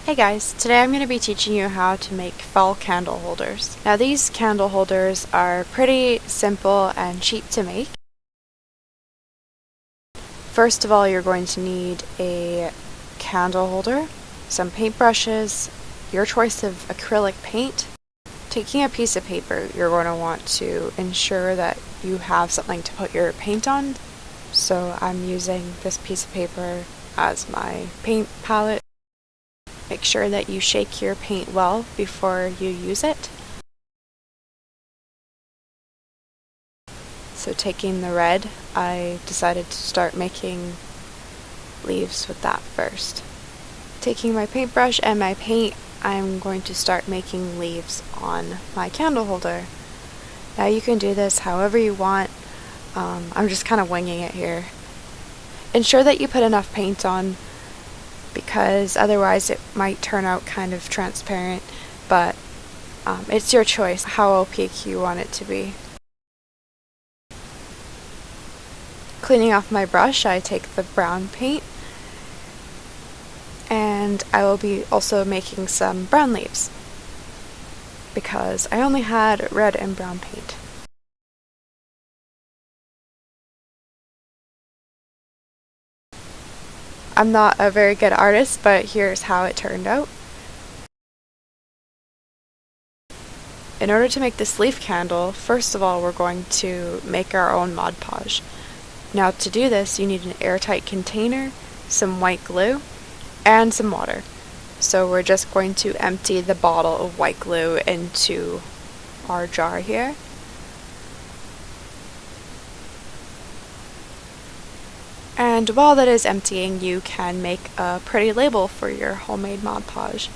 Hey guys, today I'm going to be teaching you how to make fall candle holders. Now these candle holders are pretty simple and cheap to make. First of all, you're going to need a candle holder, some paintbrushes, your choice of acrylic paint. Taking a piece of paper, you're going to want to ensure that you have something to put your paint on. So I'm using this piece of paper as my paint palette. Make sure that you shake your paint well before you use it. So taking the red, I decided to start making leaves with that first. Taking my paintbrush and my paint, I'm going to start making leaves on my candle holder. Now you can do this however you want. I'm just kind of winging it here. Ensure that you put enough paint on, because otherwise it might turn out kind of transparent, but it's your choice how opaque you want it to be. Cleaning off my brush, I take the brown paint, and I will be also making some brown leaves, because I only had red and brown paint. I'm not a very good artist, but here's how it turned out. In order to make this leaf candle, first of all we're going to make our own Mod-Podge. Now to do this you need an airtight container, some white glue, and some water. So we're just going to empty the bottle of white glue into our jar here. And while that is emptying, you can make a pretty label for your homemade Mod-Podge,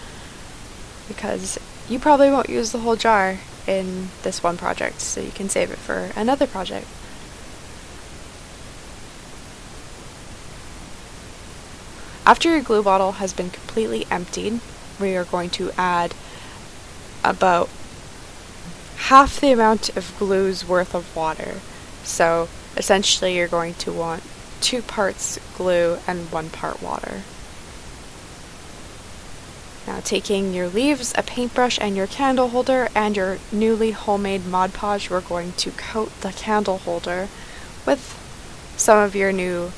because you probably won't use the whole jar in this one project, so you can save it for another project. After your glue bottle has been completely emptied, we are going to add about half the amount of glue's worth of water. So essentially you're going to want 2 parts glue and 1 part water. Now taking your leaves, a paintbrush, and your candle holder, and your newly homemade Mod-Podge, we're going to coat the candle holder with some of your new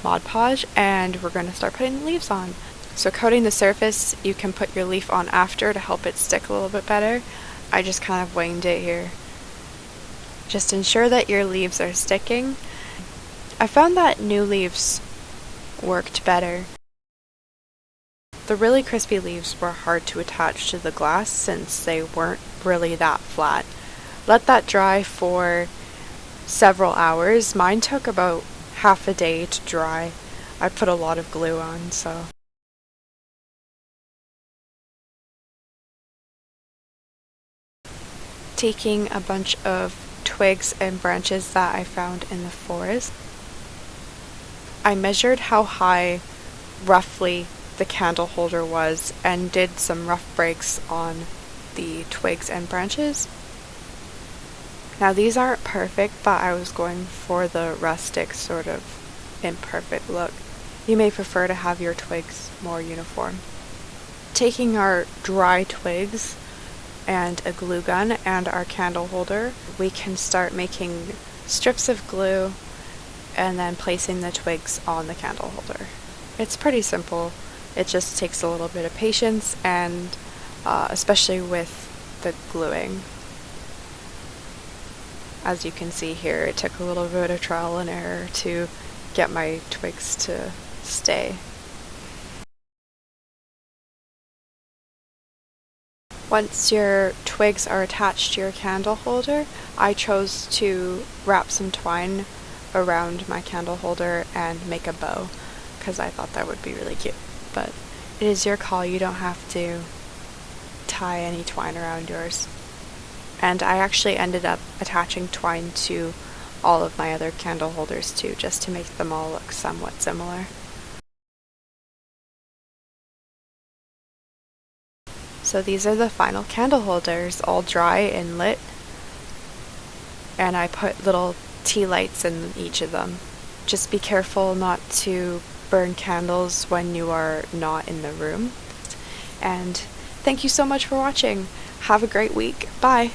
Mod-Podge, and we're going to start putting the leaves on. So coating the surface, you can put your leaf on after to help it stick a little bit better. I just kind of winged it here. Just ensure that your leaves are sticking. I found that new leaves worked better. The really crispy leaves were hard to attach to the glass since they weren't really that flat. Let that dry for several hours. Mine took about half a day to dry. I put a lot of glue on, so. Taking a bunch of twigs and branches that I found in the forest, I measured how high roughly the candle holder was and did some rough breaks on the twigs and branches. Now these aren't perfect, but I was going for the rustic sort of imperfect look. You may prefer to have your twigs more uniform. Taking our dry twigs and a glue gun and our candle holder, we can start making strips of glue and then placing the twigs on the candle holder. It's pretty simple. It just takes a little bit of patience, and especially with the gluing. As you can see here, it took a little bit of trial and error to get my twigs to stay. Once your twigs are attached to your candle holder, I chose to wrap some twine around my candle holder and make a bow, because I thought that would be really cute. But it is your call, you don't have to tie any twine around yours. And I actually ended up attaching twine to all of my other candle holders too, just to make them all look somewhat similar. So these are the final candle holders, all dry and lit. And I put little tea lights in each of them. Just be careful not to burn candles when you are not in the room. And thank you so much for watching. Have a great week. Bye!